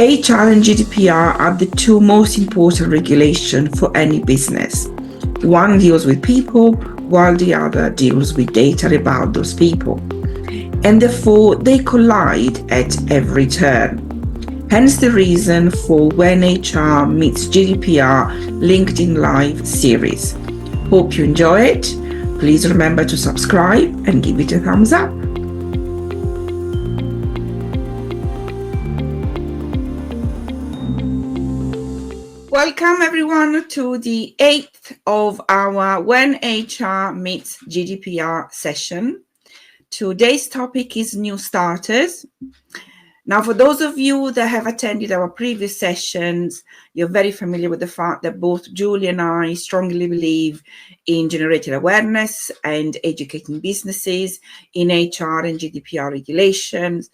HR and GDPR are the two most important regulations for any business. One deals with people, while the other deals with data about those people. And therefore, they collide at every turn. Hence the reason for When HR Meets GDPR LinkedIn Live series. Hope you enjoy it. Please remember to subscribe and give it a thumbs up. Welcome everyone to the 8th of our When HR Meets GDPR session. Today's topic is new starters. Now, for those of you that have attended our previous sessions, you're very familiar with the fact that both Julie and I strongly believe in generating awareness and educating businesses in HR and GDPR regulations,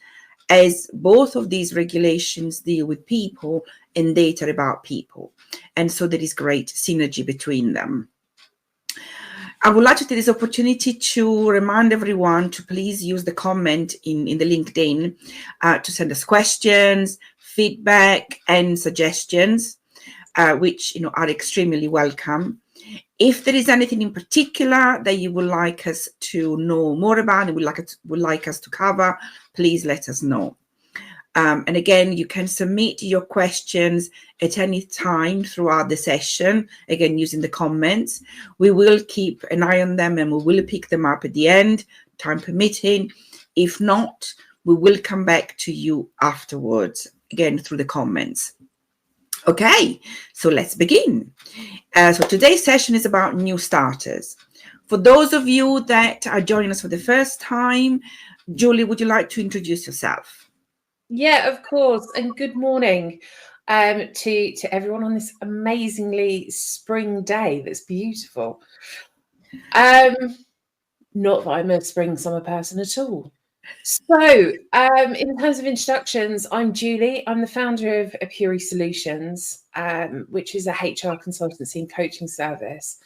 as both of these regulations deal with people and data about people. And so there is great synergy between them. I would like to take this opportunity to remind everyone to please use the comment in the LinkedIn to send us questions, feedback, and suggestions, which are extremely welcome. If there is anything in particular that you would like us to know more about and would like us to cover, please let us know. And again, you can submit your questions at any time throughout the session, again, using the comments. We will keep an eye on them and we will pick them up at the end, time permitting. If not, we will come back to you afterwards, again, through the comments. Okay, so let's begin. So today's session is about new starters. For those of you that are joining us for the first time, Julie, would you like to introduce yourself? Yeah, of course. And good morning to everyone on this amazingly spring day that's beautiful. Not that I'm a spring summer person at all. So in terms of introductions, I'm Julie. I'm the founder of Apiary Solutions, which is a HR consultancy and coaching service.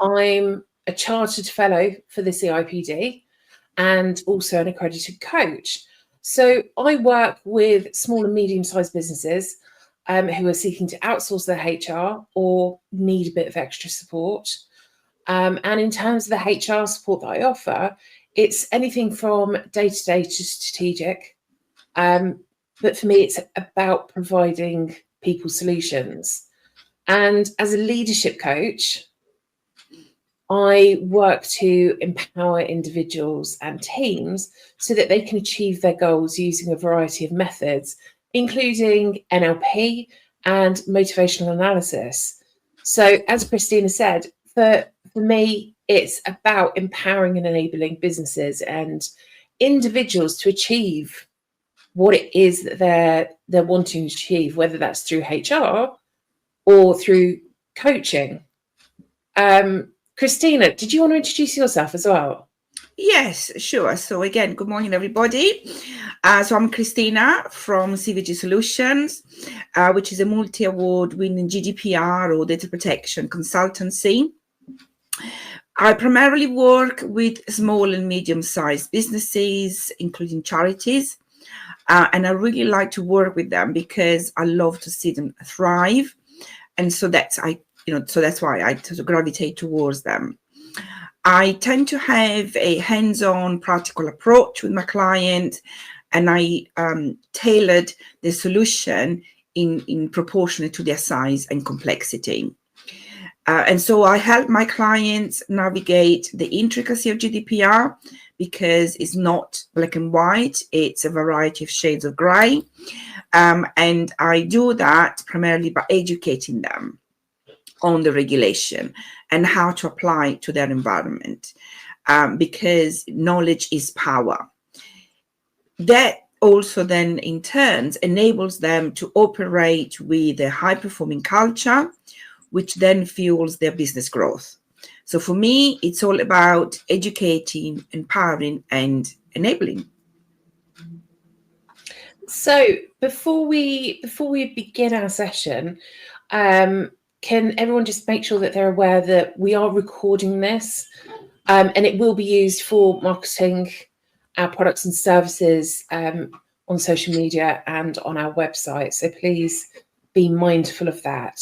I'm a chartered fellow for the CIPD and also an accredited coach. So I work with small and medium-sized businesses who are seeking to outsource their HR or need a bit of extra support. And in terms of the HR support that I offer, it's anything from day-to-day to strategic. But for me, it's about providing people solutions. And as a leadership coach, I work to empower individuals and teams so that they can achieve their goals using a variety of methods, including NLP and motivational analysis. So as Cristina said, for me, it's about empowering and enabling businesses and individuals to achieve what it is that they're wanting to achieve, whether that's through HR or through coaching. Cristina, did you want to introduce yourself as well? Yes, sure. So again, good morning, everybody. So I'm Cristina from CVG Solutions, which is a multi-award winning GDPR or data protection consultancy. I primarily work with small and medium-sized businesses, including charities. And I really like to work with them because I love to see them thrive. And so that's why I gravitate towards them. I tend to have a hands-on practical approach with my client, and I tailored the solution in proportionate to their size and complexity. And so I help my clients navigate the intricacy of GDPR because it's not black and white, it's a variety of shades of grey. And I do that primarily by educating them on the regulation and how to apply to their environment, because knowledge is power. That also then in turn enables them to operate with a high-performing culture, which then fuels their business growth. So for me, it's all about educating, empowering, and enabling. So before we begin our session, can everyone just make sure that they're aware that we are recording this and it will be used for marketing our products and services on social media and on our website. So please be mindful of that.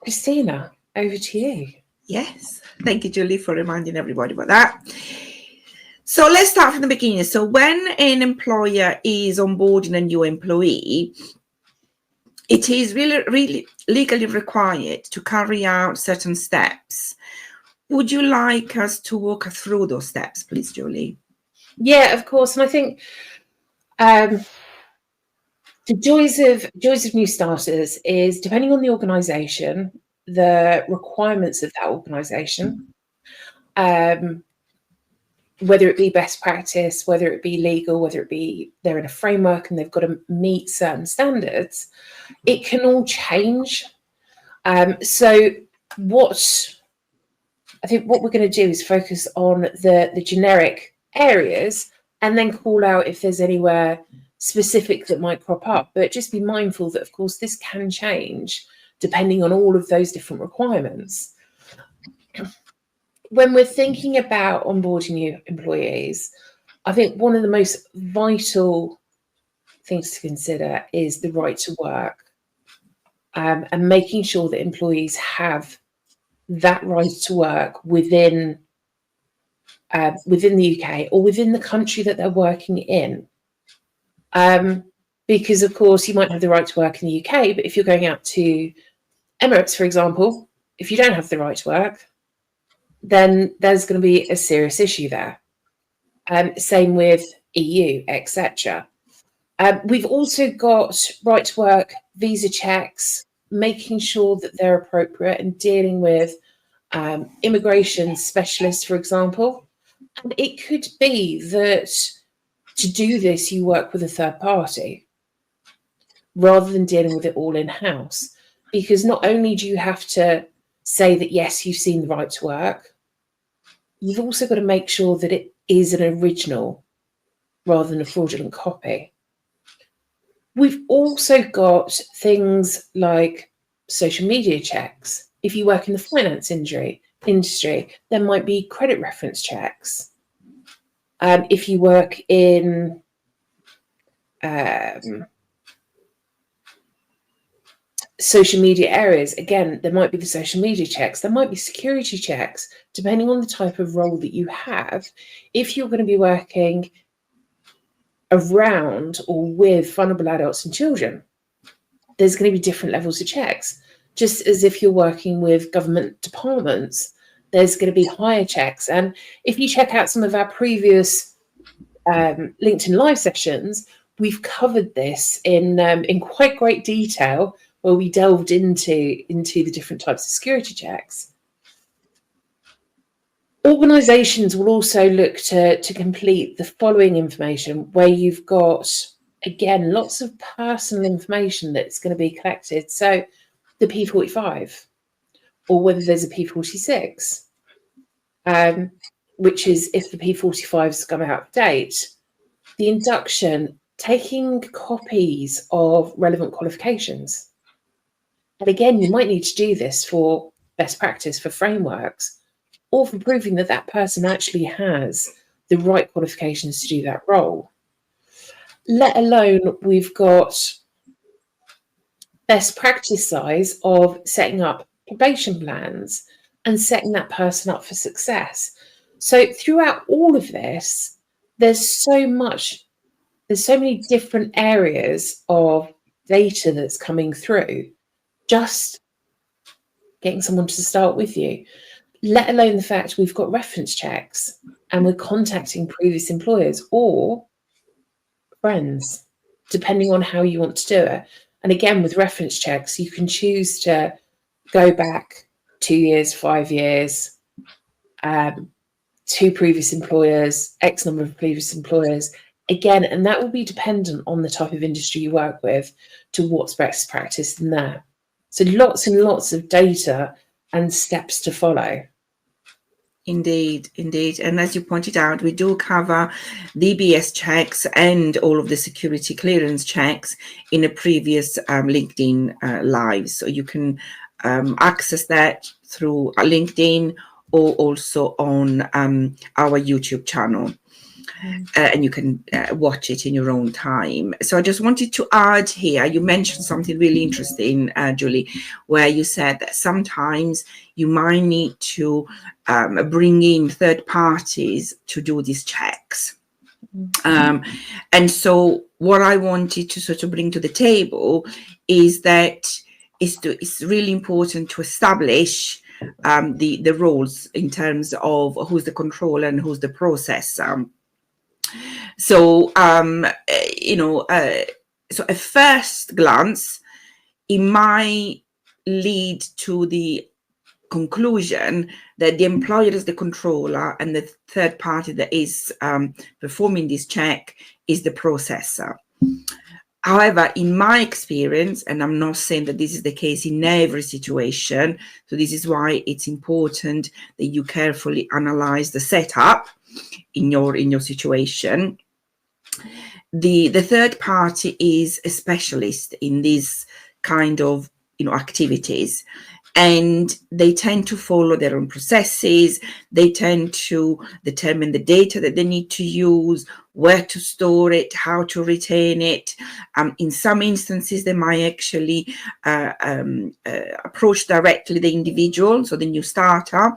Cristina, over to you. Yes, thank you, Julie, for reminding everybody about that. So let's start from the beginning. So when an employer is onboarding a new employee, it is really legally required to carry out certain steps. Would you like us to walk through those steps, please, Julie? Yeah, of course. And I think the joys of new starters is, depending on the organisation, the requirements of that organisation, whether it be best practice, whether it be legal, whether it be they're in a framework and they've got to meet certain standards, it can all change. So what we're going to do is focus on the generic areas and then call out if there's anywhere specific that might crop up. But just be mindful that, of course, this can change depending on all of those different requirements. When we're thinking about onboarding new employees, I think one of the most vital things to consider is the right to work, and making sure that employees have that right to work within the UK or within the country that they're working in. Because, of course, you might have the right to work in the UK, but if you're going out to Emirates, for example, if you don't have the right to work, then there's going to be a serious issue there. Same with EU, etc. We've also got right to work visa checks, making sure that they're appropriate and dealing with immigration specialists, for example. And it could be that to do this, you work with a third party rather than dealing with it all in-house. Because not only do you have to say that, yes, you've seen the right to work, you've also got to make sure that it is an original rather than a fraudulent copy. We've also got things like social media checks. If you work in the finance industry, there might be credit reference checks. If you work in social media areas, again, there might be the social media checks. There might be security checks, depending on the type of role that you have. If you're going to be working around or with vulnerable adults and children, there's going to be different levels of checks. Just as if you're working with government departments, there's going to be higher checks. And if you check out some of our previous LinkedIn Live sessions, we've covered this in quite great detail, where we delved into the different types of security checks. Organisations will also look to complete the following information, where you've got, again, lots of personal information that's going to be collected. So the P45, or whether there's a P46, which is if the P45 has come out of date. The induction, taking copies of relevant qualifications. And again, you might need to do this for best practice, for frameworks, or for proving that that person actually has the right qualifications to do that role. Let alone, we've got best practice size of setting up probation plans and setting that person up for success. So throughout all of this, there's so many different areas of data that's coming through. Just getting someone to start with you, let alone the fact we've got reference checks and we're contacting previous employers or friends, depending on how you want to do it. And again, with reference checks, you can choose to go back 2 years, 5 years, to previous employers, X number of previous employers. Again, and that will be dependent on the type of industry you work with to what's best practice in there. So lots and lots of data and steps to follow. Indeed. And as you pointed out, we do cover DBS checks and all of the security clearance checks in a previous LinkedIn Live. So you can access that through LinkedIn or also on our YouTube channel. And you can watch it in your own time. So I just wanted to add here, you mentioned something really interesting, Julie, where you said that sometimes you might need to bring in third parties to do these checks. And so what I wanted to sort of bring to the table is that it's really important to establish the roles in terms of who's the controller and who's the processor. So, so at first glance, it might lead to the conclusion that the employer is the controller and the third party that is performing this check is the processor. However, in my experience, and I'm not saying that this is the case in every situation, so this is why it's important that you carefully analyze the setup in your situation. The third party is a specialist in these kind of activities, and they tend to follow their own processes. They tend to determine the data that they need to use, where to store it, how to retain it. In some instances, they might actually approach directly the individual, so the new starter.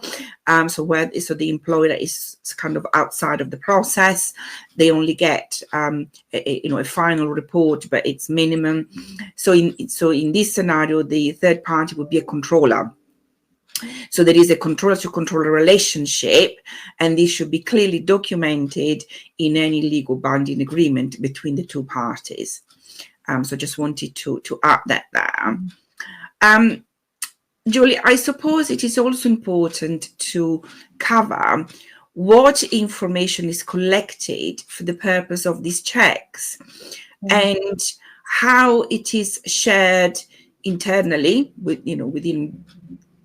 So the employer is kind of outside of the process. They only get a final report, but it's minimum. So in this scenario, the third party would be a controller. So there is a controller-to-controller relationship, and this should be clearly documented in any legal binding agreement between the two parties. So just wanted to add that there. Julie, I suppose it is also important to cover what information is collected for the purpose of these checks, and how it is shared internally within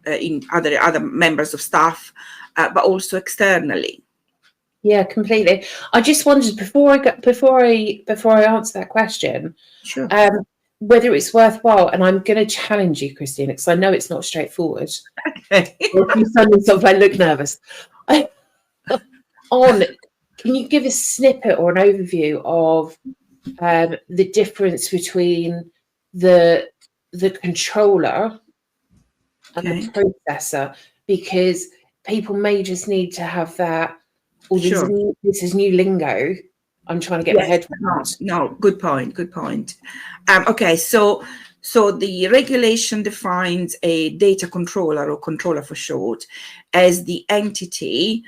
in other members of staff, but also externally. Yeah, completely. I just wondered before I answer that question, Sure. Whether it's worthwhile, and I'm going to challenge you, Cristina, because I know it's not straightforward. Okay. You suddenly sort of look nervous. Can you give a snippet or an overview of the difference between the controller and the processor? Because people may just need to have that. Or this is new lingo. I'm trying to get my head around. No, good point. Okay, so the regulation defines a data controller, or controller for short, as the entity,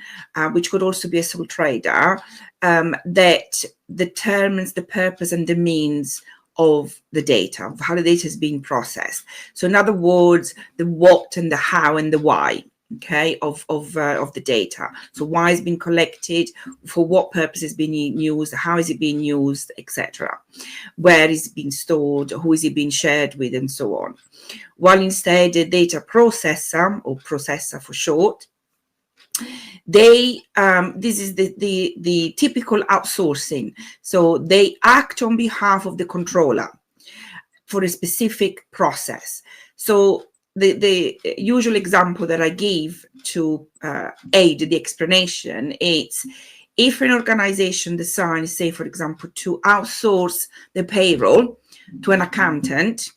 which could also be a sole trader, that determines the purpose and the means of the data, of how the data is being processed. So in other words, the what and the how and the why. Okay, of the data. So why is being collected, for what purpose is being used, how is it being used, etc. Where is it being stored, who is it being shared with, and so on. While instead the data processor, or processor for short, this is the typical outsourcing. So they act on behalf of the controller for a specific process. So the usual example that I give to aid the explanation is, if an organization decides, say, for example, to outsource the payroll to an accountant,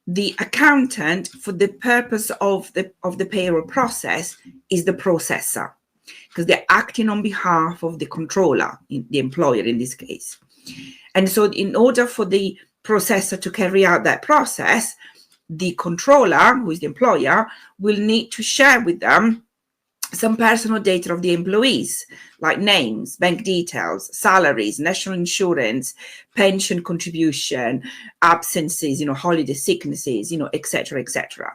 the accountant, for the purpose of the payroll process, is the processor, because they're acting on behalf of the controller, the employer in this case. And so in order for the processor to carry out that process, the controller, who is the employer, will need to share with them some personal data of the employees, like names, bank details, salaries, national insurance, pension contribution, absences, holiday sicknesses, etc., etc.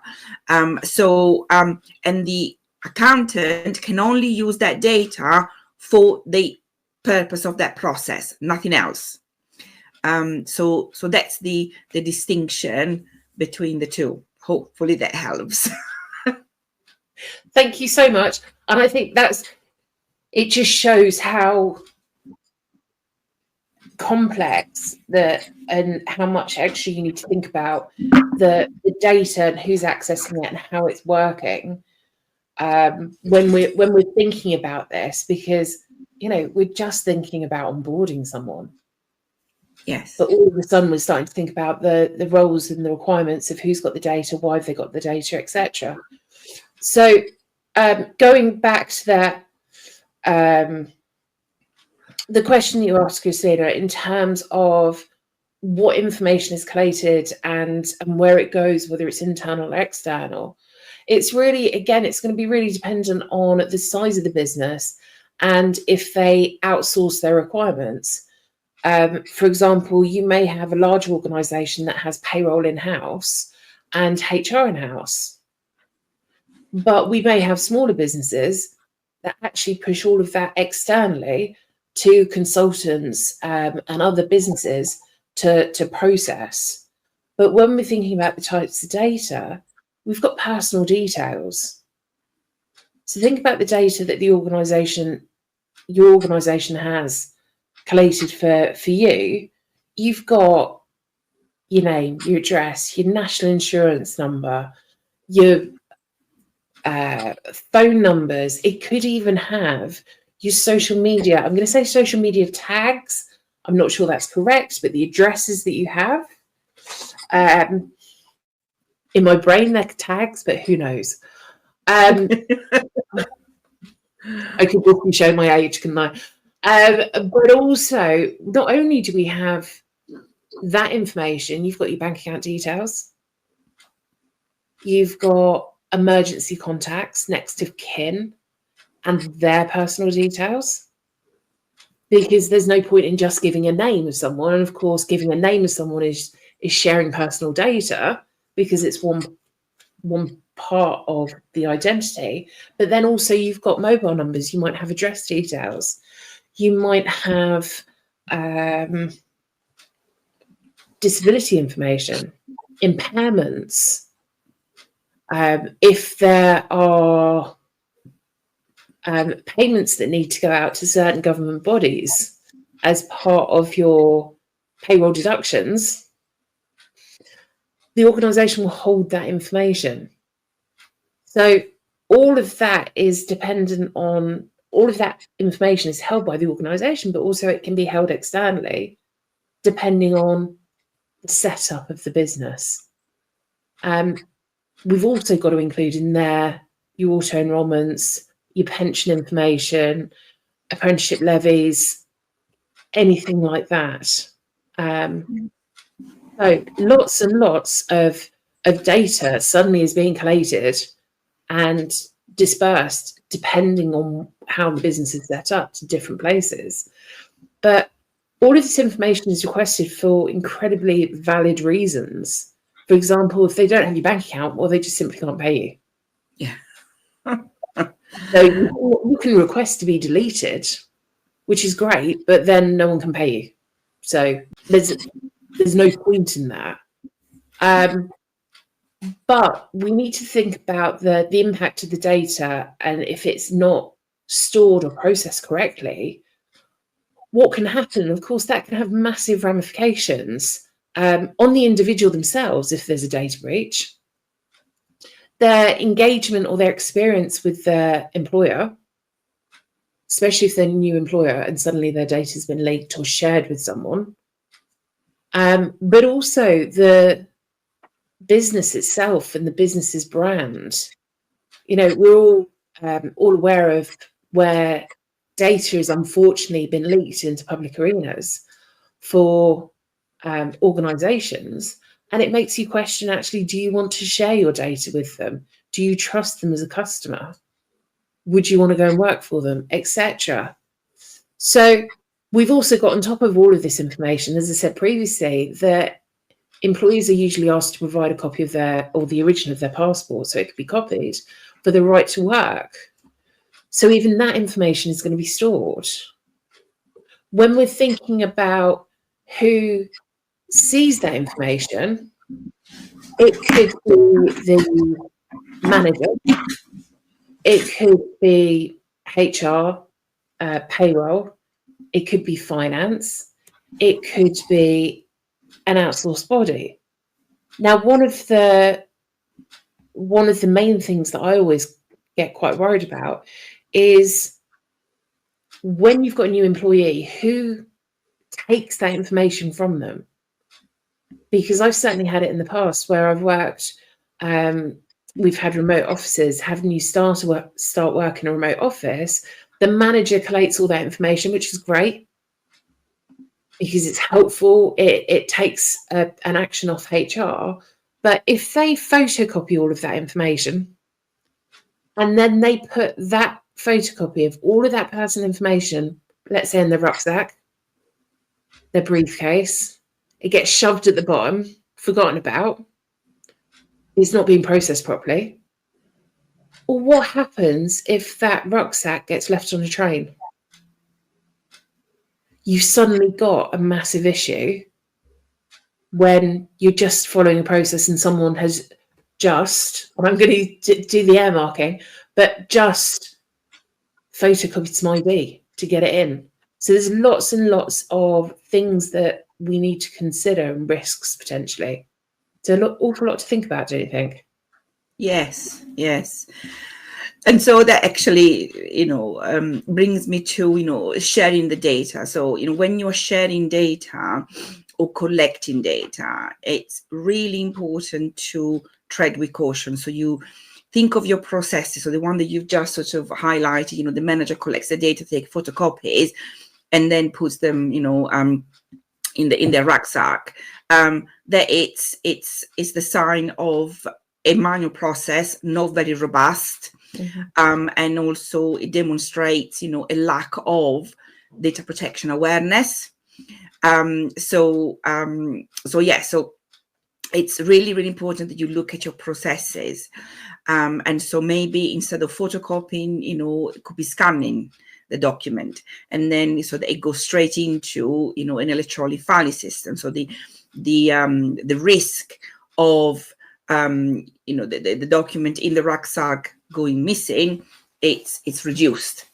And the accountant can only use that data for the purpose of that process, nothing else. So that's the distinction between the two. Hopefully that helps. Thank you so much. And I think it just shows how complex and how much extra you need to think about the data and who's accessing it and how it's working when we're thinking about this, because we're just thinking about onboarding someone. Yes. But all of a sudden we're starting to think about the roles and the requirements of who's got the data, why have they got the data, etc. So going back to that, the question you asked, Cristina, in terms of what information is collated and where it goes, whether it's internal or external, it's really, again, it's going to be really dependent on the size of the business and if they outsource their requirements. For example, you may have a large organisation that has payroll in-house and HR in-house, but we may have smaller businesses that actually push all of that externally to consultants and other businesses to process. But when we're thinking about the types of data, we've got personal details. So think about the data that your organisation has collated for you. You've got your name, your address, your national insurance number, your phone numbers. It could even have your social media. I'm going to say social media tags. I'm not sure that's correct, but the addresses that you have. In my brain, they're tags, but who knows? I could just be showing my age, couldn't I? But also, not only do we have that information, you've got your bank account details, you've got emergency contacts, next of kin, and their personal details, because there's no point in just giving a name of someone. And of course, giving a name of someone is sharing personal data because it's one part of the identity. But then also you've got mobile numbers, you might have address details, you might have disability information, impairments. If there are payments that need to go out to certain government bodies as part of your payroll deductions, the organisation will hold that information. So all of that is dependent on, all of that information is held by the organisation, but also it can be held externally depending on the setup of the business. We've also got to include in there your auto enrolments, your pension information, apprenticeship levies, anything like that. So lots and lots of data suddenly is being collated and dispersed depending on how the business is set up to different places. But all of this information is requested for incredibly valid reasons. For example, if they don't have your bank account, well, they just simply can't pay you. Yeah. So you can request to be deleted, which is great, but then no one can pay you. So there's no point in that. But we need to think about the impact of the data, and if it's not stored or processed correctly, what can happen? Of course, that can have massive ramifications on the individual themselves if there's a data breach, their engagement or their experience with their employer, especially if they're a new employer and suddenly their data has been leaked or shared with someone, but also the business itself and the business's brand. We're all aware of where data has unfortunately been leaked into public arenas for organisations, and it makes you question, actually, do you want to share your data with them? Do you trust them as a customer? Would you want to go and work for them, etc.? So we've also got on top of all of this information, as I said previously, that employees are usually asked to provide a copy of the original of their passport, so it could be copied, for the right to work. So even that information is going to be stored. When we're thinking about who sees that information, it could be the manager, it could be HR, payroll, it could be finance, it could be an outsourced body. Now, one of the main things that I always get quite worried about is when you've got a new employee, who takes that information from them? Because I've certainly had it in the past where I've worked, we've had remote offices, have new staff start work in a remote office. The manager collates all that information, which is great because it's helpful. It takes an action off HR. But if they photocopy all of that information and then they put that photocopy of all of that personal information, let's say in their rucksack, their briefcase, it gets shoved at the bottom, forgotten about, it's not being processed properly. Or what happens if that rucksack gets left on a train? You've suddenly got a massive issue when you're just following a process and someone has just, and I'm going to do the air marking, but just photocopied some ID to get it in. So there's lots and lots of things that we need to consider and risks potentially. So an awful lot to think about, don't you think? Yes, yes. And so that actually, brings me to, sharing the data. So, when you're sharing data or collecting data, it's really important to tread with caution. So you think of your processes. So the one that you've just sort of highlighted, the manager collects the data, take photocopies, and then puts them, in their rucksack. That it's the sign of a manual process, not very robust. Mm-hmm. And also it demonstrates, a lack of data protection awareness. So it's really, really important that you look at your processes. And so maybe instead of photocopying, it could be scanning the document, and then so that it goes straight into, an electronic filing system. So the risk of the document in the rucksack going missing, it's reduced.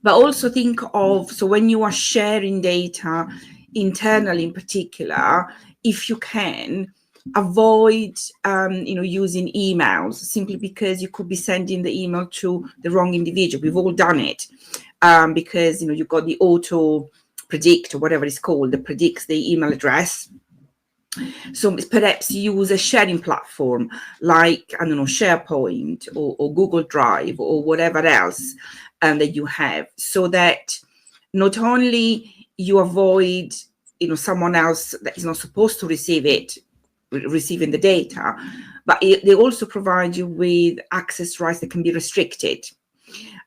But also think of, so when you are sharing data internally in particular, if you can avoid using emails, simply because you could be sending the email to the wrong individual. We've all done it, because you've got the auto predict or whatever it's called that predicts the email address. So perhaps use a sharing platform like, I don't know, SharePoint or Google Drive or whatever else that you have, so that not only you avoid, someone else that is not supposed to receive it, receiving the data, but they also provide you with access rights that can be restricted.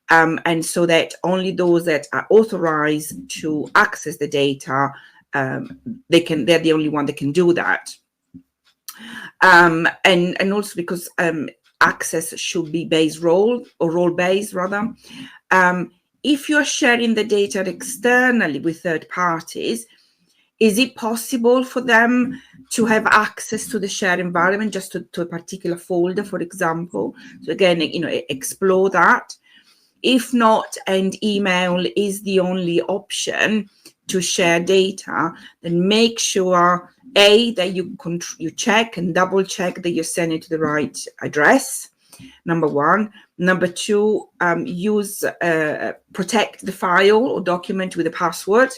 And so that only those that are authorized to access the data, they're the only one that can do that. And also because access should be role-based rather. If you're sharing the data externally with third parties, is it possible for them to have access to the shared environment, just to a particular folder, for example? So again, explore that. If not, and email is the only option to share data, then make sure that you check and double check that you're sending it to the right address. Number one. Number two, protect the file or document with a password,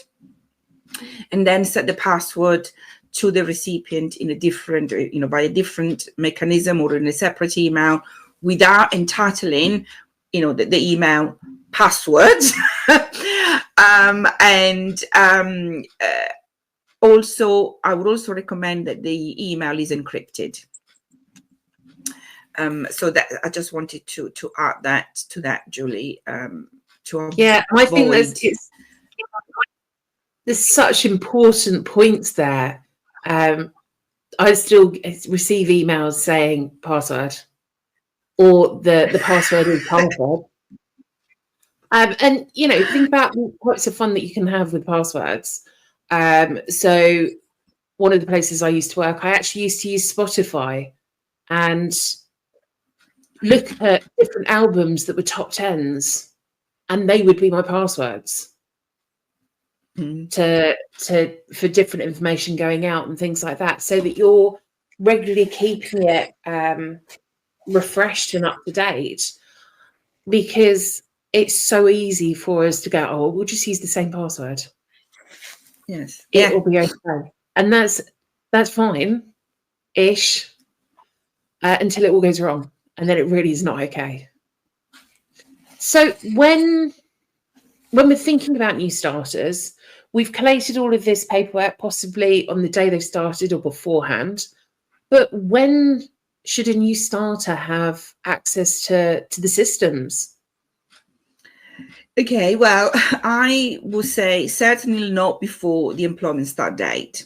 and then set the password to the recipient in a different, by a different mechanism or in a separate email, without entitling, the email passwords. Also, I would also recommend that the email is encrypted. So that I just wanted to add that to that, Julie. I think there's such important points there. I still receive emails saying password, or the password is password. And think about the types of fun that you can have with passwords. So one of the places I used to work, I actually used to use Spotify and look at different albums that were top 10s, and they would be my passwords for different information going out and things like that, so that you're regularly keeping it refreshed and up to date. Because it's so easy for us to go, oh, we'll just use the same password. Yes. It will be okay. And that's fine-ish until it all goes wrong. And then it really is not okay. So when we're thinking about new starters, we've collated all of this paperwork possibly on the day they've started or beforehand. But when should a new starter have access to the systems? Okay, well, I would say certainly not before the employment start date.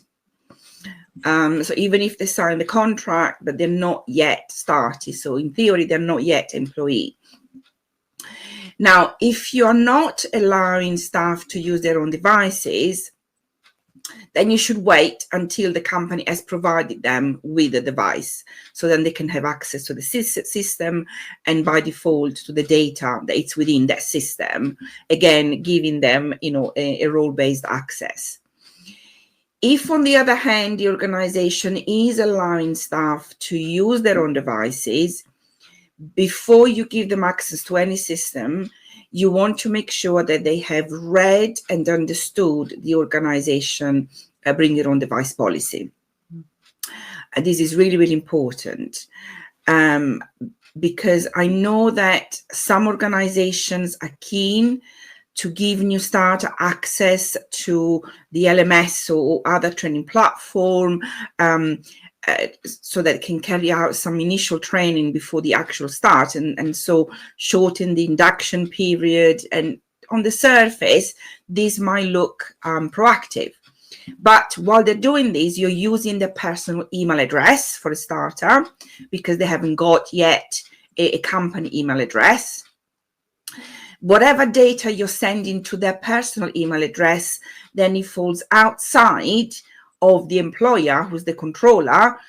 So even if they sign the contract, but they're not yet started, so in theory, they're not yet employee. Now, if you are not allowing staff to use their own devices, then you should wait until the company has provided them with a device, so then they can have access to the system and by default to the data that it's within that system, again giving them a role-based access. If on the other hand the organization is allowing staff to use their own devices, before you give them access to any system, you want to make sure that they have read and understood the organization bring your own device policy. And this is really, really important because I know that some organizations are keen to give new starter access to the LMS or other training platform so that it can carry out some initial training before the actual start, and so shorten the induction period. And on the surface, this might look proactive. But while they're doing this, you're using their personal email address for a starter because they haven't got yet a company email address. Whatever data you're sending to their personal email address, then it falls outside of the employer, who's the controller,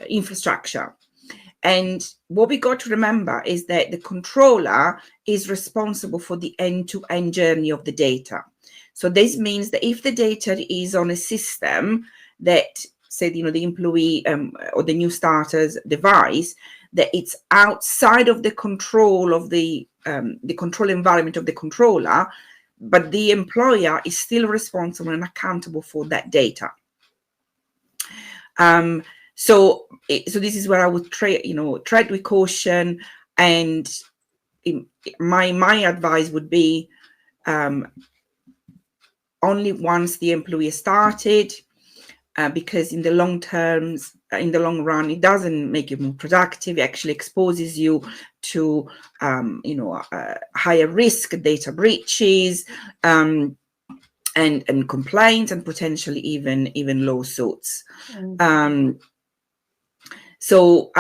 infrastructure. And what we got to remember is that the controller is responsible for the end-to-end journey of the data. So this means that if the data is on a system that, say, the employee or the new starter's device, that it's outside of the control of the control environment of the controller, but the employer is still responsible and accountable for that data. So this is where I would tread with caution, and my advice would be only once the employee started, because in the long run, it doesn't make you more productive. It actually exposes you to higher risk data breaches and complaints, and potentially even lawsuits. So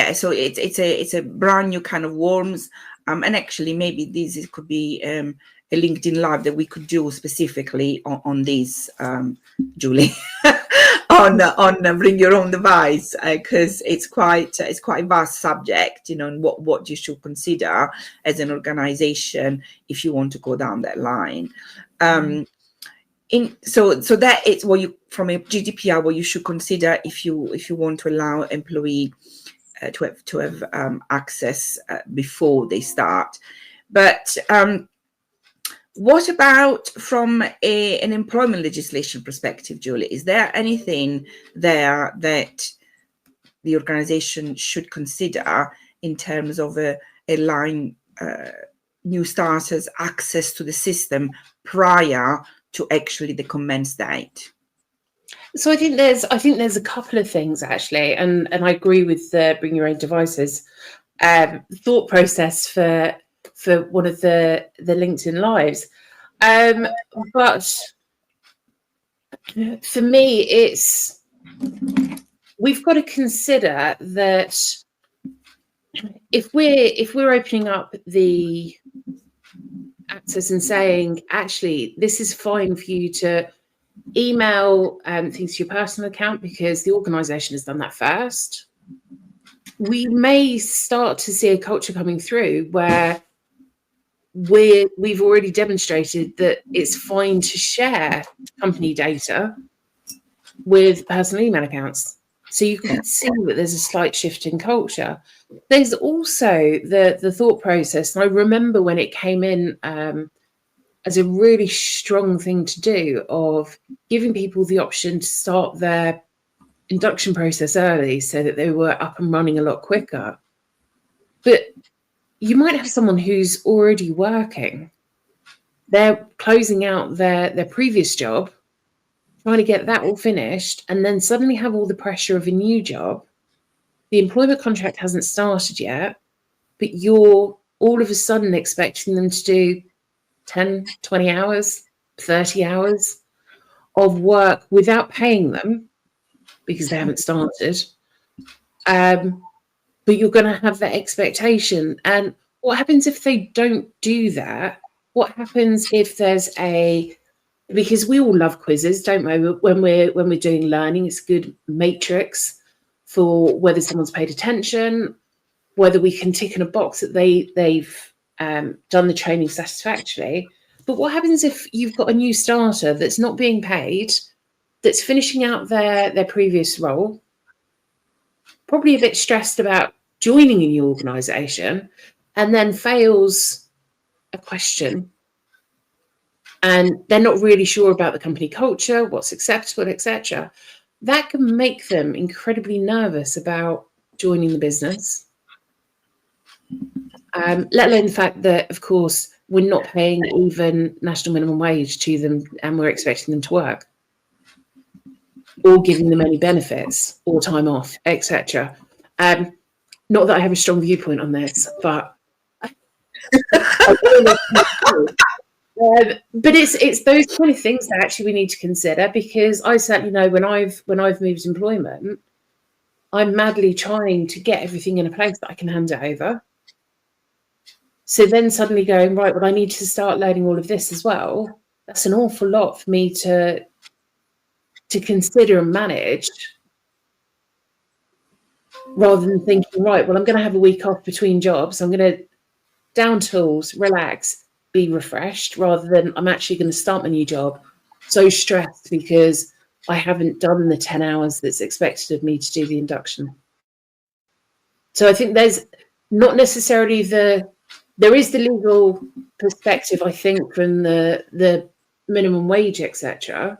it's a brand new kind of worms, and actually maybe this could be a LinkedIn Live that we could do specifically on this, Julie, on bring your own device, because it's quite a vast subject, and what you should consider as an organization if you want to go down that line. So that it's what you, from a GDPR, what you should consider if you want to allow employee to have access before they start. But what about from an employment legislation perspective, Julie? Is there anything there that the organization should consider in terms of allowing new starters access to the system prior to actually the commence date? So I think there's a couple of things actually, and I agree with the bring your own devices thought process for one of the LinkedIn Lives, but for me, it's we've got to consider that if we're opening up the access and saying, actually, this is fine for you to email things to your personal account because the organization has done that first, we may start to see a culture coming through where we've already demonstrated that it's fine to share company data with personal email accounts. So you can see that there's a slight shift in culture. There's also the thought process, and I remember when it came in as a really strong thing to do, of giving people the option to start their induction process early so that they were up and running a lot quicker. But you might have someone who's already working. They're closing out their previous job, trying to get that all finished, and then suddenly have all the pressure of a new job. The employment contract hasn't started yet, but you're all of a sudden expecting them to do 10, 20 hours, 30 hours of work without paying them because they haven't started. But you're going to have that expectation. And what happens if they don't do that? What happens if there's because we all love quizzes, don't we? When we're doing learning, it's a good matrix for whether someone's paid attention, whether we can tick in a box that they've done the training satisfactorily. But what happens if you've got a new starter that's not being paid, that's finishing out their previous role, probably a bit stressed about joining a new organisation, and then fails a question, and they're not really sure about the company culture, what's acceptable, etc. That can make them incredibly nervous about joining the business. Let alone the fact that, of course, we're not paying even national minimum wage to them, and we're expecting them to work, or giving them any benefits or time off, etc. Not that I have a strong viewpoint on this, but but it's those kind of things that actually we need to consider, because I certainly know when I've moved employment, I'm madly trying to get everything in a place that I can hand it over. So then suddenly going, right, well, I need to start learning all of this as well. That's an awful lot for me to consider and manage, rather than thinking, right, well, I'm going to have a week off between jobs. I'm going to down tools, relax, be refreshed, rather than I'm actually going to start my new job so stressed because I haven't done the 10 hours that's expected of me to do the induction. So I think there's not necessarily there is the legal perspective, I think, from the minimum wage, etc.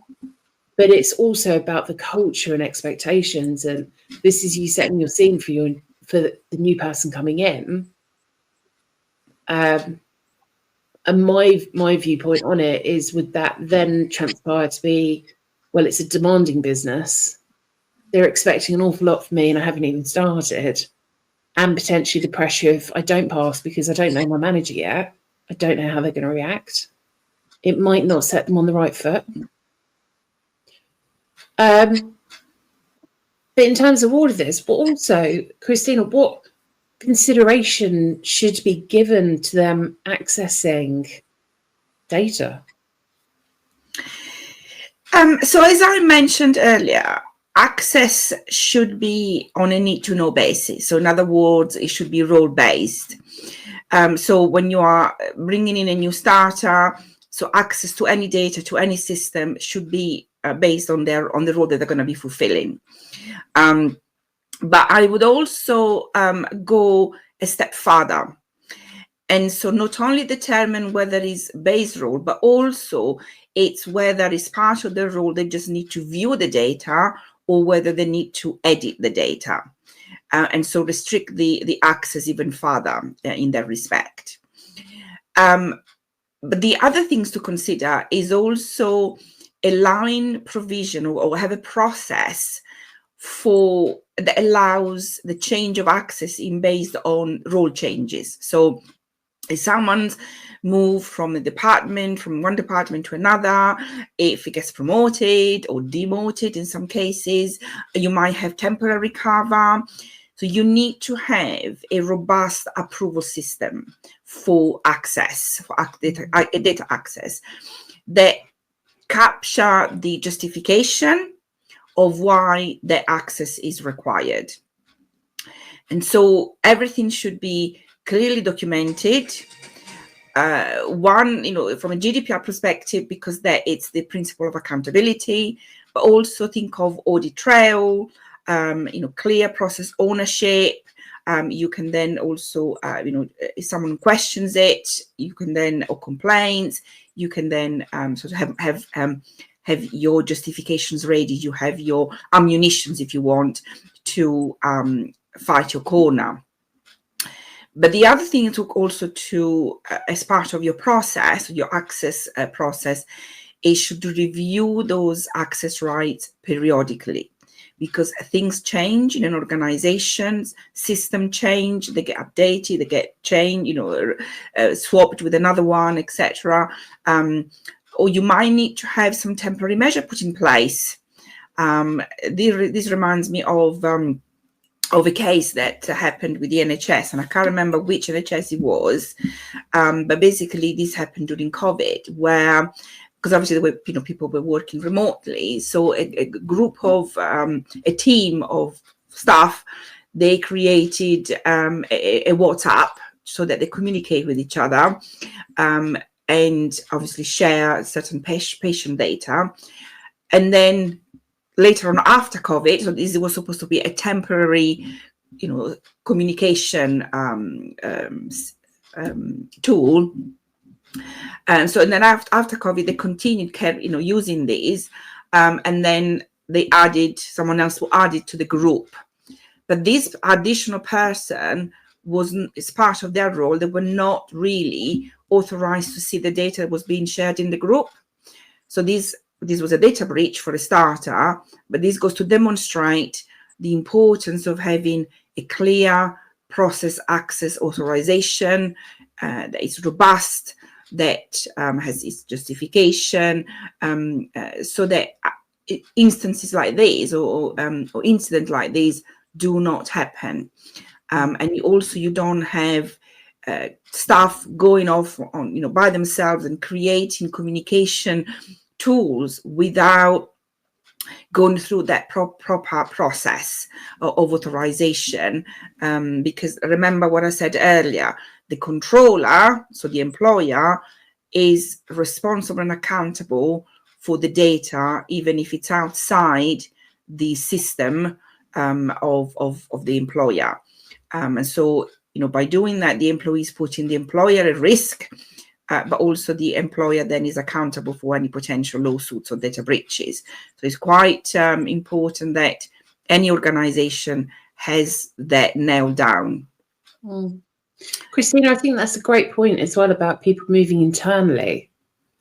But it's also about the culture and expectations, and this is you setting your scene for the new person coming in. And my viewpoint on it is, would that then transpire to be, well, it's a demanding business. They're expecting an awful lot from me, and I haven't even started. And potentially the pressure of, I don't pass because I don't know my manager yet. I don't know how they're going to react. It might not set them on the right foot. But in terms of all of this, but also, Cristina, what consideration should be given to them accessing data? So as I mentioned earlier, access should be on a need-to-know basis. So in other words, it should be role-based. So when you are bringing in a new starter, so access to any data, to any system should be based on the role that they're going to be fulfilling. But I would also go a step further. And so not only determine whether it's base role, but also it's whether it's part of the role they just need to view the data, or whether they need to edit the data. And so restrict the access even further in that respect. But the other things to consider is also align provision or have a process that allows the change of access in based on role changes. So if someone's moved from one department to another, if it gets promoted or demoted in some cases, you might have temporary cover. So you need to have a robust approval system for access, for data access, that capture the justification of why the access is required. And so everything should be clearly documented. One, from a GDPR perspective, because it's the principle of accountability, but also think of audit trail, clear process ownership. You can then also, if someone questions it, you can then, or complaints, you can then sort of have your justifications ready. You have your ammunitions, if you want, to fight your corner. But the other thing also to, as part of your process, your access process, is should review those access rights periodically, because things change in an organization's system change, they get updated, they get changed, swapped with another one, etc. Or you might need to have some temporary measure put in place. This reminds me of a case that happened with the NHS, and I can't remember which NHS it was, but basically this happened during COVID, where, because obviously there were, people were working remotely, so a group of a team of staff, they created a WhatsApp so that they communicate with each other, and obviously share certain patient data, and then later on after COVID, so this was supposed to be a temporary, communication tool. And so, and then after COVID, they continued, using these, and then someone else who added to the group. But this additional person wasn't, as part of their role, they were not really authorized to see the data that was being shared in the group. So this was a data breach for a starter, but this goes to demonstrate the importance of having a clear process access authorization that is robust, that has its justification, so that instances like these or incidents like these do not happen. And you don't have staff going off on by themselves and creating communication tools without going through that proper process of authorization, because remember what I said earlier, the controller, so the employer, is responsible and accountable for the data, even if it's outside the system of the employer. And so, by doing that, the employee is putting the employer at risk, but also the employer then is accountable for any potential lawsuits or data breaches. So it's quite important that any organization has that nailed down. Cristina, I think that's a great point as well about people moving internally.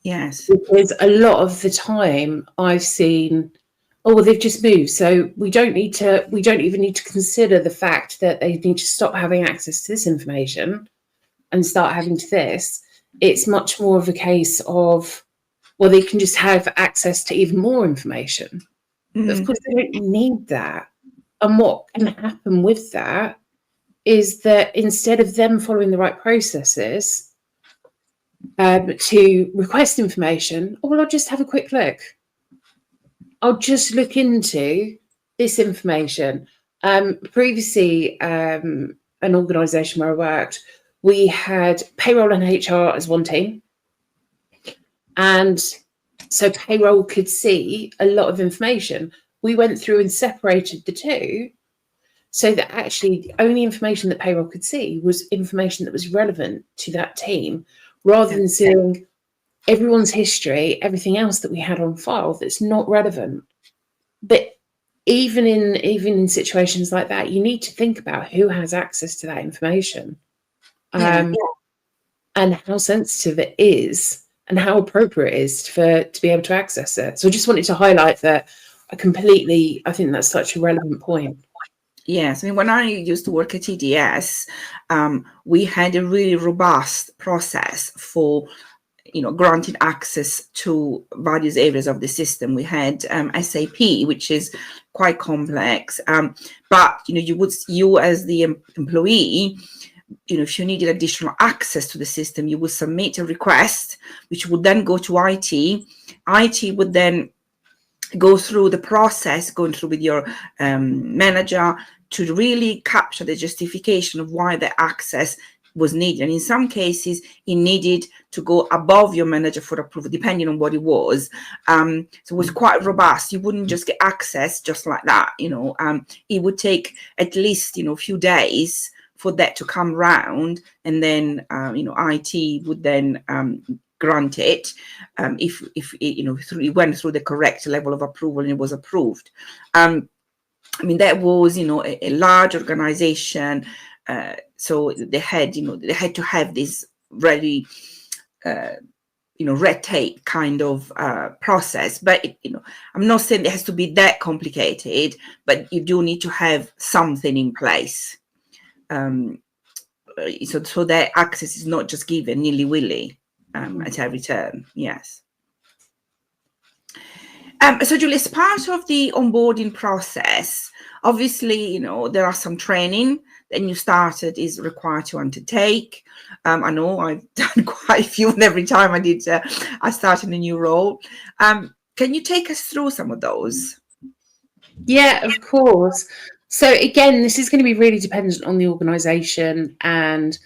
Yes. Because a lot of the time I've seen, oh, well, they've just moved, so we don't even need to consider the fact that they need to stop having access to this information and start having to this. It's much more of a case of, well, they can just have access to even more information. But of course, they don't need that. And what can happen with that is that instead of them following the right processes to request information, oh, well, I'll just have a quick look. I'll just look into this information. Previously, an organisation where I worked, we had payroll and HR as one team. And so payroll could see a lot of information. We went through and separated the two so that actually the only information that payroll could see was information that was relevant to that team, rather than seeing everyone's history, everything else that we had on file that's not relevant. But even in situations like that, you need to think about who has access to that information. And how sensitive it is and how appropriate it is to be able to access it. So I just wanted to highlight that I think that's such a relevant point. Yes, I mean, when I used to work at EDS, we had a really robust process for granting access to various areas of the system. We had SAP, which is quite complex, but you as the employee, if you needed additional access to the system, you would submit a request, which would then go to IT. IT would then go through the process, going through with your manager, to really capture the justification of why the access was needed. And in some cases, it needed to go above your manager for approval, depending on what it was. So it was quite robust. You wouldn't just get access just like that, it would take at least, a few days for that to come round, and then, IT would then grant it if it went through the correct level of approval and it was approved. That was, a large organization. So they had to have this really, red tape kind of process. But, I'm not saying it has to be that complicated, but you do need to have something in place. So that access is not just given nilly-willy at every turn. Yes. So Julie, as part of the onboarding process, obviously, there are some training that new started is required to undertake. I know I've done quite a few, and every time I started a new role. Can you take us through some of those? Yeah, of course. So again, this is going to be really dependent on the organisation, and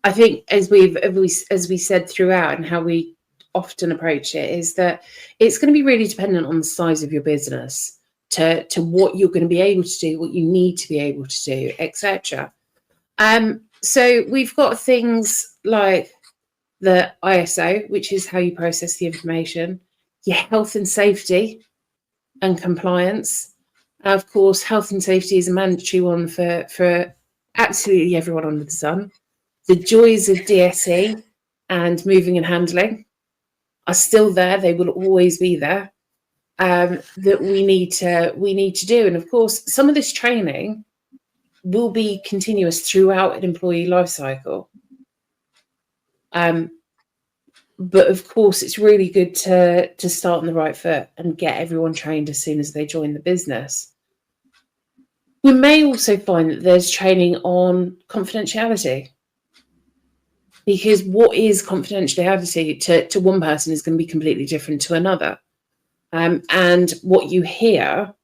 I think as we said throughout, and how we often approach it, is that it's going to be really dependent on the size of your business, to what you're going to be able to do, what you need to be able to do, etc. So we've got things like the ISO, which is how you process the information, your health and safety and compliance. Of course, health and safety is a mandatory one for absolutely everyone under the sun. The joys of DSE and moving and handling are still there. They will always be there. That we need to do. And of course, some of this training will be continuous throughout an employee life cycle. But of course, it's really good to start on the right foot and get everyone trained as soon as they join the business. We may also find that there's training on confidentiality, because what is confidentiality to one person is going to be completely different to another. And what you hear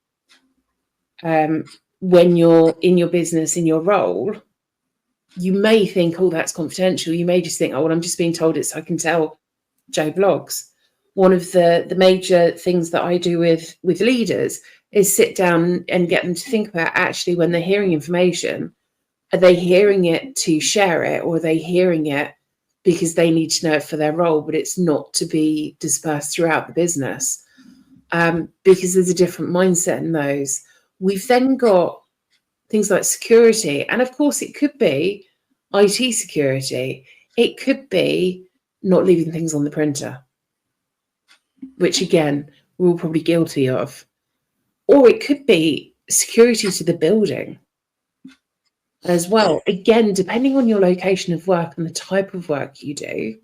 when you're in your business, in your role, you may think, oh, that's confidential. You may just think, oh, well, I'm just being told it so I can tell Joe Blogs. One of the major things that I do with leaders is sit down and get them to think about, actually, when they're hearing information, are they hearing it to share it, or are they hearing it because they need to know it for their role, but it's not to be dispersed throughout the business? Because there's a different mindset in those. We've then got things like security. And of course, it could be IT security. It could be not leaving things on the printer, which again, we're all probably guilty of. Or it could be security to the building as well. Again, depending on your location of work and the type of work you do.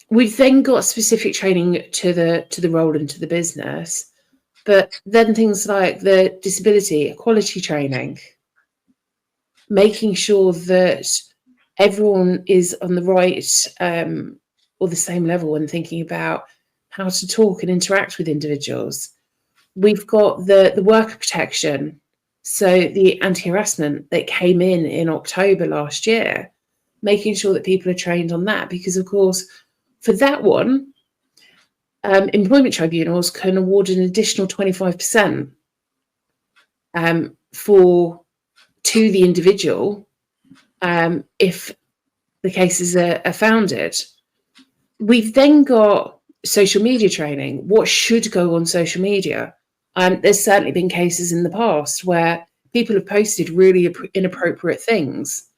We've then got specific training to the role and to the business, but then things like the disability equality training, making sure that everyone is on the right or the same level when thinking about how to talk and interact with individuals. We've got the worker protection, so the anti-harassment that came in October last year, making sure that people are trained on that, because of course, for that one, employment tribunals can award an additional 25% to the individual if the cases are founded. We've then got social media training. What should go on social media? There's certainly been cases in the past where people have posted really inappropriate things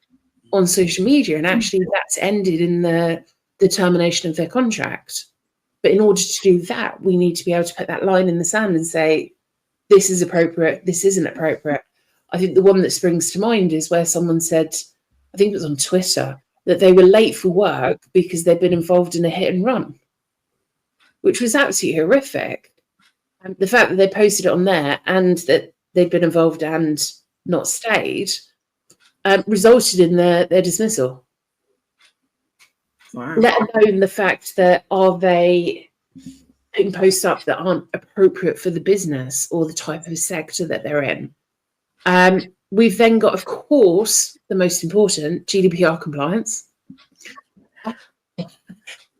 on social media, and actually that's ended in the termination of their contract. But in order to do that, we need to be able to put that line in the sand and say, this is appropriate, this isn't appropriate. I think the one that springs to mind is where someone said, I think it was on Twitter, that they were late for work because they'd been involved in a hit and run, which was absolutely horrific. And the fact that they posted it on there and that they'd been involved and not stayed resulted in their dismissal. Wow. Let alone the fact that, are they putting posts up that aren't appropriate for the business or the type of sector that they're in? We've then got, of course, the most important, GDPR compliance.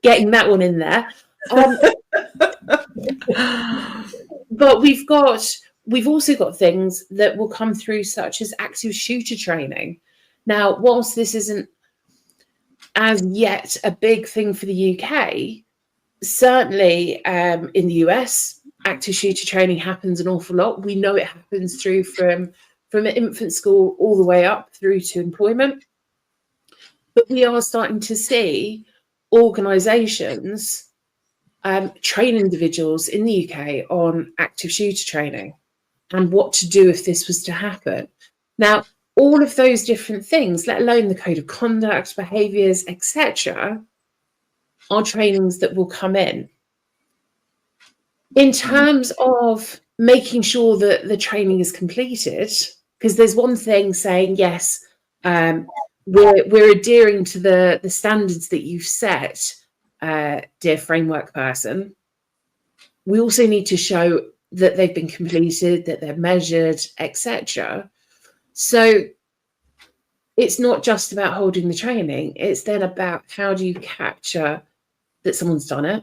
Getting that one in there. But we've also got things that will come through, such as active shooter training. Now, whilst this isn't as yet a big thing for the UK, certainly in the US, active shooter training happens an awful lot. We know it happens through from infant school all the way up through to employment. But we are starting to see organisations train individuals in the UK on active shooter training and what to do if this was to happen. Now, all of those different things, let alone the code of conduct, behaviours, etc., are trainings that will come in. In terms of making sure that the training is completed, because there's one thing saying, yes, we're adhering to the standards that you've set, dear framework person. We also need to show that they've been completed, that they're measured, etc. So it's not just about holding the training, it's then about how do you capture that someone's done it,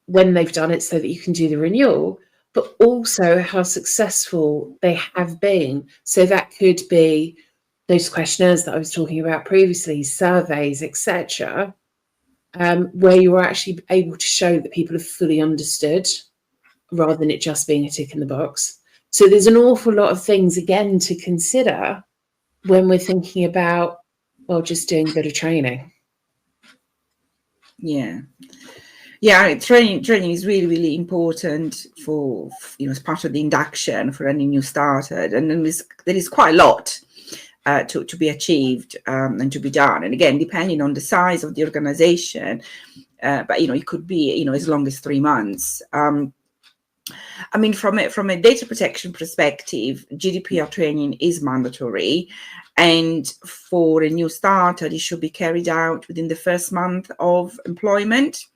when they've done it, so that you can do the renewal, but also how successful they have been. So that could be those questionnaires that I was talking about previously, surveys, etc., where you are actually able to show that people have fully understood, rather than it just being a tick in the box. So there's an awful lot of things, again, to consider when we're thinking about, well, just doing a bit of training. Yeah, training is really, really important for, as part of the induction for any new starter. And then there is quite a lot to be achieved and to be done. And again, depending on the size of the organization, but it could be as long as 3 months. I mean, from a data protection perspective, GDPR training is mandatory, and for a new starter, it should be carried out within the first month of employment,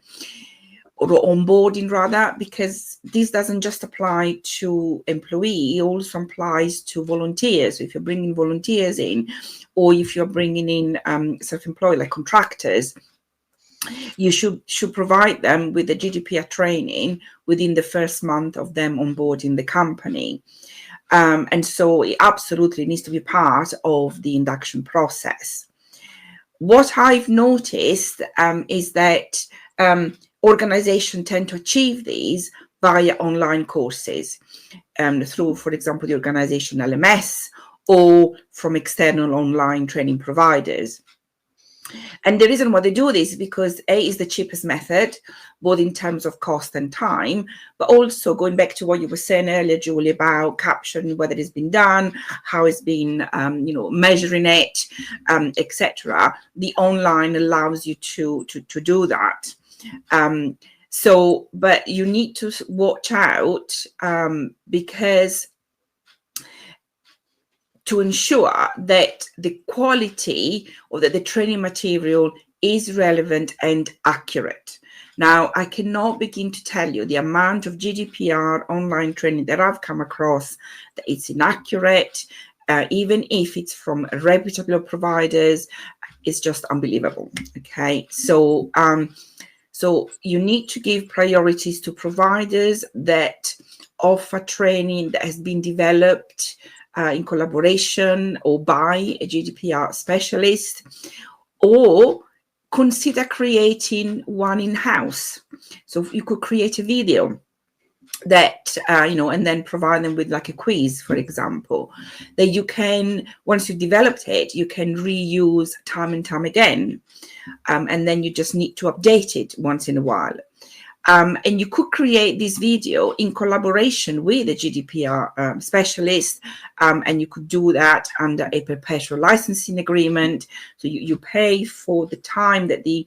or onboarding rather, because this doesn't just apply to employee, it also applies to volunteers. So if you're bringing volunteers in, or if you're bringing in self-employed, like contractors, you should provide them with the GDPR training within the first month of them onboarding the company. And so it absolutely needs to be part of the induction process. What I've noticed is that organizations tend to achieve these via online courses through, for example, the organization LMS, or from external online training providers. And the reason why they do this is because A, is the cheapest method, both in terms of cost and time, but also going back to what you were saying earlier, Julie, about capturing whether it's been done, how it's been, measuring it, etc. The online allows you to do that. But you need to watch out because to ensure that the quality or that the training material is relevant and accurate. Now, I cannot begin to tell you the amount of GDPR online training that I've come across that it's inaccurate, even if it's from reputable providers. It's just unbelievable. Okay, so you need to give priorities to providers that offer training that has been developed in collaboration or by a GDPR specialist, or consider creating one in-house. So you could create a video that, and then provide them with like a quiz, for example, that you can, once you've developed it, you can reuse time and time again. And then you just need to update it once in a while. And you could create this video in collaboration with a GDPR specialist, and you could do that under a perpetual licensing agreement. So you pay for the time that the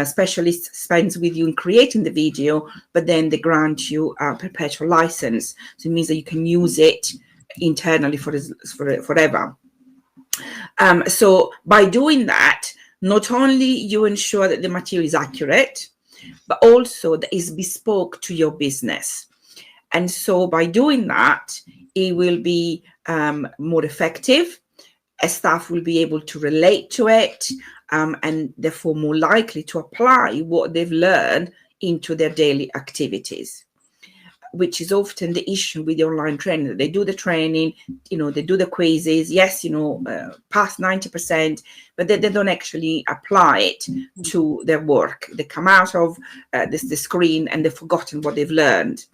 specialist spends with you in creating the video, but then they grant you a perpetual license. So it means that you can use it internally for forever. So by doing that, not only you ensure that the material is accurate, but also that is bespoke to your business. And so by doing that, it will be more effective, as staff will be able to relate to it, and therefore more likely to apply what they've learned into their daily activities, which is often the issue with the online training. They do the training, they do the quizzes, yes, pass 90%, but they don't actually apply it to their work. They come out of the screen and they've forgotten what they've learned.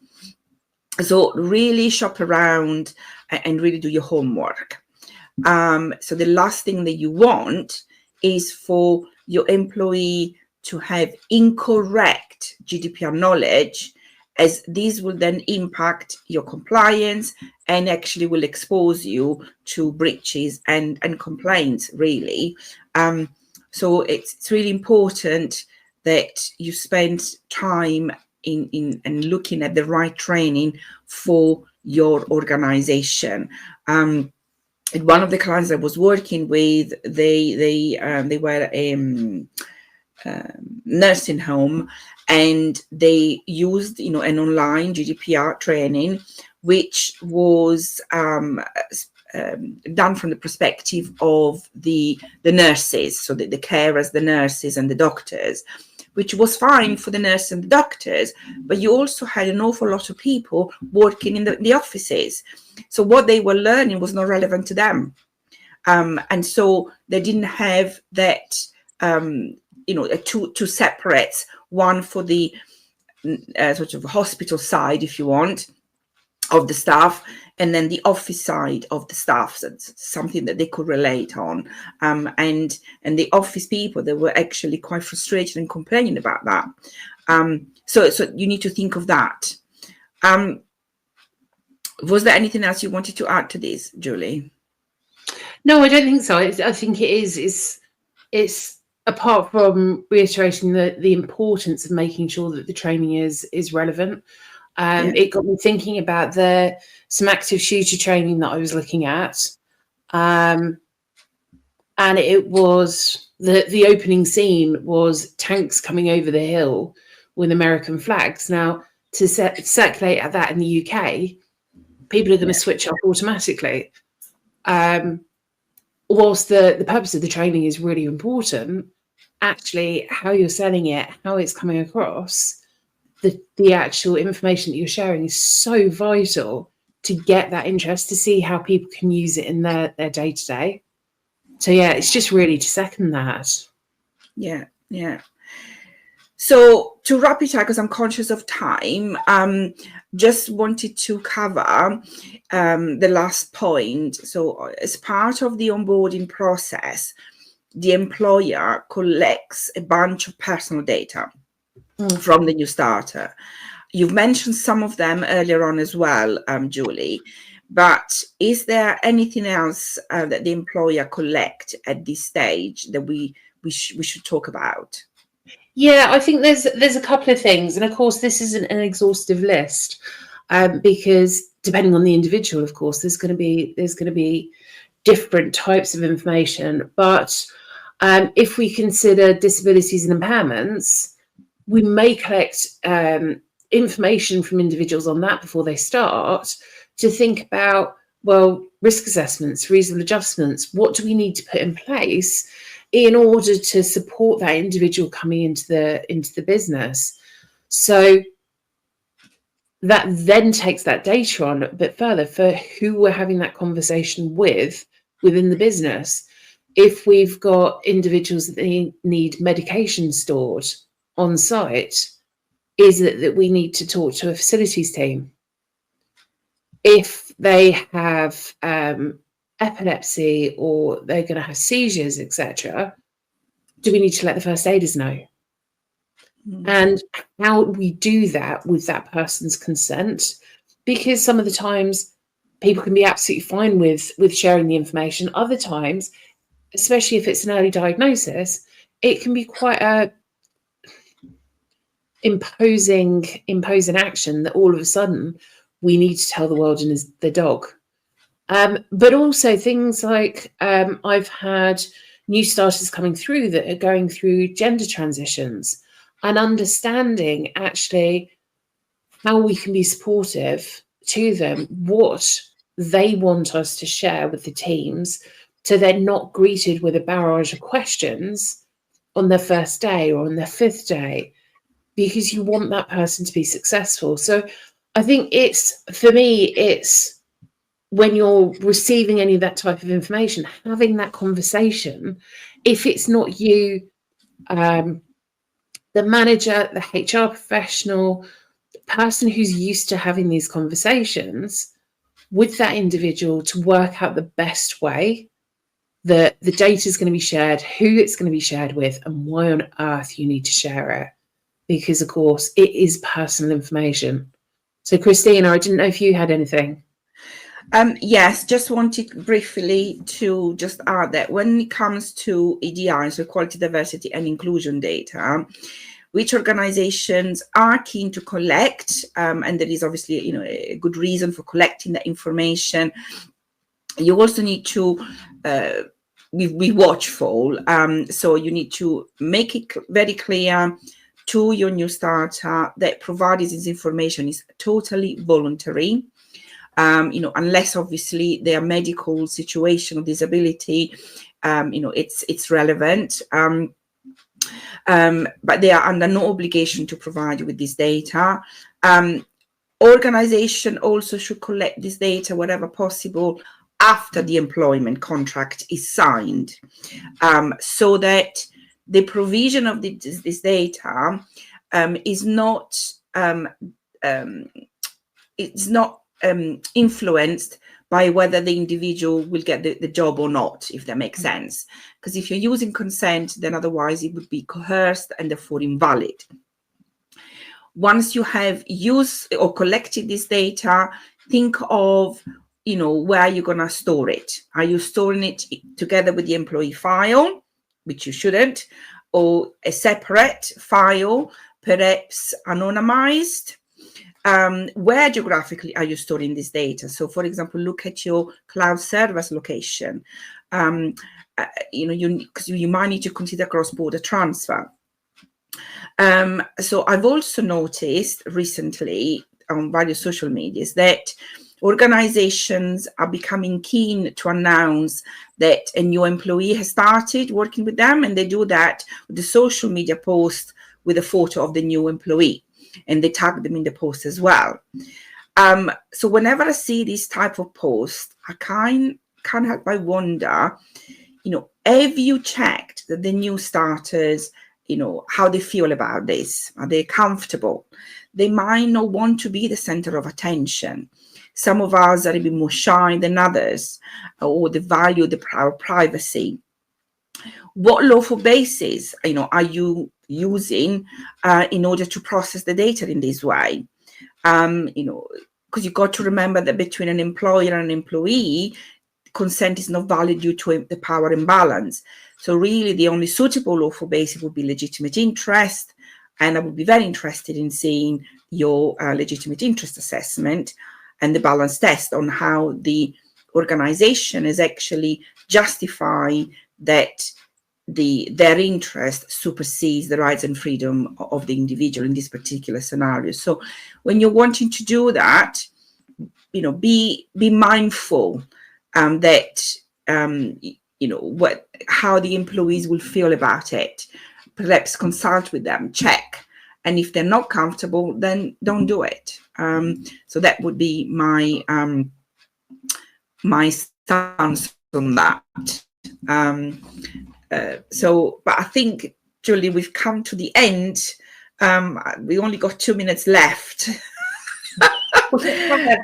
So really shop around and really do your homework. So the last thing that you want is for your employee to have incorrect GDPR knowledge, as these will then impact your compliance and actually will expose you to breaches and complaints, really. So it's really important that you spend time in looking at the right training for your organization. One of the clients I was working with, they were nursing home, and they used an online GDPR training, which was done from the perspective of the nurses, so the carers, the nurses and the doctors, which was fine for the nurses and the doctors, but you also had an awful lot of people working in the offices. So what they were learning was not relevant to them. And so they didn't have that, two separates, one for the sort of hospital side, if you want, of the staff, and then the office side of the staff. So it's something that they could relate on. And the office people, they were actually quite frustrated and complaining about that. So you need to think of that. Was there anything else you wanted to add to this, Julie? No, I don't think so. I think it is. It's apart from reiterating the importance of making sure that the training is relevant. It got me thinking about some active shooter training that I was looking at, and it was the opening scene was tanks coming over the hill with American flags. Now, to circulate at that in the UK, people are going to switch off automatically. Whilst the purpose of the training is really important, actually how you're selling it, how it's coming across, the actual information that you're sharing is so vital to get that interest, to see how people can use it in their day-to-day. So yeah, it's just really to second that. Yeah. So to wrap it up, because I'm conscious of time, just wanted to cover the last point. So as part of the onboarding process, the employer collects a bunch of personal data from the new starter. You've mentioned some of them earlier on as well, Julie, but is there anything else that the employer collect at this stage that we should talk about? Yeah, I think there's a couple of things, and of course this isn't an exhaustive list, because depending on the individual, of course, there's going to be different types of information. But if we consider disabilities and impairments, we may collect information from individuals on that before they start, to think about, well, risk assessments, reasonable adjustments. What do we need to put in place in order to support that individual coming into the business? So that then takes that data on a bit further for who we're having that conversation with within the business. If we've got individuals that need medication stored on site, is it that we need to talk to a facilities team? If they have epilepsy or they're going to have seizures, etc., do we need to let the first aiders know? And how we do that with that person's consent, because some of the times people can be absolutely fine with sharing the information. Other times, especially if it's an early diagnosis, it can be quite a imposing action that all of a sudden we need to tell the world and the dog. But also things like I've had new starters coming through that are going through gender transitions, and understanding actually how we can be supportive to them, what they want us to share with the teams, so they're not greeted with a barrage of questions on their first day or on their fifth day, because you want that person to be successful. So I think for me, it's when you're receiving any of that type of information, having that conversation. If it's not you, the manager, the HR professional, the person who's used to having these conversations with that individual, to work out the best way that the data is going to be shared, who it's going to be shared with, and why on earth you need to share it. Because, of course, it is personal information. So, Cristina, I didn't know if you had anything. Yes, just wanted briefly to just add that when it comes to EDI, so quality, diversity and inclusion data, which organizations are keen to collect, and there is obviously a good reason for collecting that information, you also need to be watchful. So you need to make it very clear to your new starter that providing this information is totally voluntary. Unless obviously their medical situation or disability, it's relevant. But they are under no obligation to provide you with this data. Organization also should collect this data wherever possible after the employment contract is signed, so that the provision of this data is not influenced by whether the individual will get the job or not, if that makes sense. Because if you're using consent, then otherwise it would be coerced and therefore invalid. Once you have used or collected this data, think of where you're going to store it. Are you storing it together with the employee file, which you shouldn't, or a separate file, perhaps anonymized? Where geographically are you storing this data? So, for example, look at your cloud service location. Because you might need to consider cross-border transfer. So I've also noticed recently on various social medias that organizations are becoming keen to announce that a new employee has started working with them, and they do that with the social media post with a photo of the new employee, and they tag them in the post as well. So whenever I see this type of post, I can't help but wonder, have you checked that the new starters, how they feel about this? Are they comfortable? They might not want to be the center of attention. Some of us are a bit more shy than others, or they value our privacy. What lawful basis, are you using in order to process the data in this way? Because you've got to remember that between an employer and an employee, consent is not valid due to the power imbalance. So really the only suitable lawful basis would be legitimate interest. And I would be very interested in seeing your legitimate interest assessment and the balance test on how the organization is actually justifying that their interest supersedes the rights and freedom of the individual in this particular scenario. So when you're wanting to do that, be mindful that how the employees will feel about it. Perhaps consult with them, check, and if they're not comfortable, then don't do it. So that would be my my stance on that. But I think, Julie, we've come to the end. We only got 2 minutes left.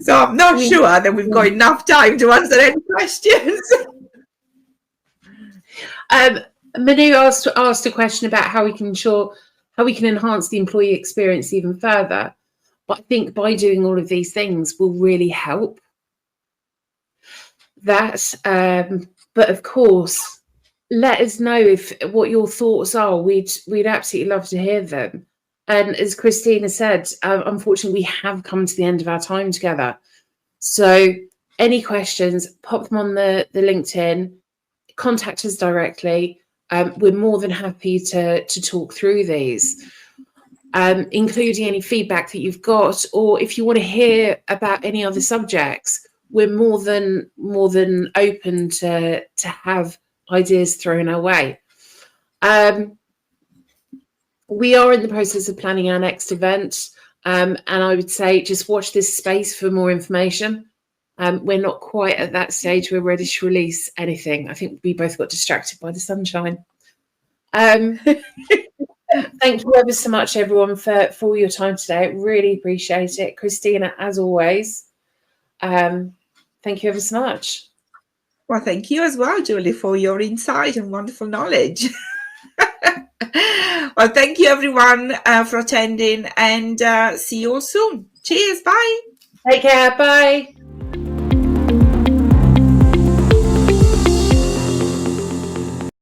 So I'm not sure that we've got enough time to answer any questions. Manu asked a question about how we can enhance the employee experience even further. But I think by doing all of these things will really help that. But of course, let us know what your thoughts are. We'd absolutely love to hear them. And as Cristina said, unfortunately, we have come to the end of our time together. So any questions, pop them on the LinkedIn, contact us directly. We're more than happy to talk through these, including any feedback that you've got, or if you want to hear about any other subjects, we're more than open to have ideas thrown our way. We are in the process of planning our next event, and I would say just watch this space for more information. We're not quite at that stage we're ready to release anything. I think we both got distracted by the sunshine. Thank you ever so much, everyone, for all your time today. I really appreciate it. Cristina, as always, thank you ever so much. Well, thank you as well, Julie, for your insight and wonderful knowledge. Well, thank you, everyone, for attending, and see you all soon. Cheers. Bye. Take care. Bye.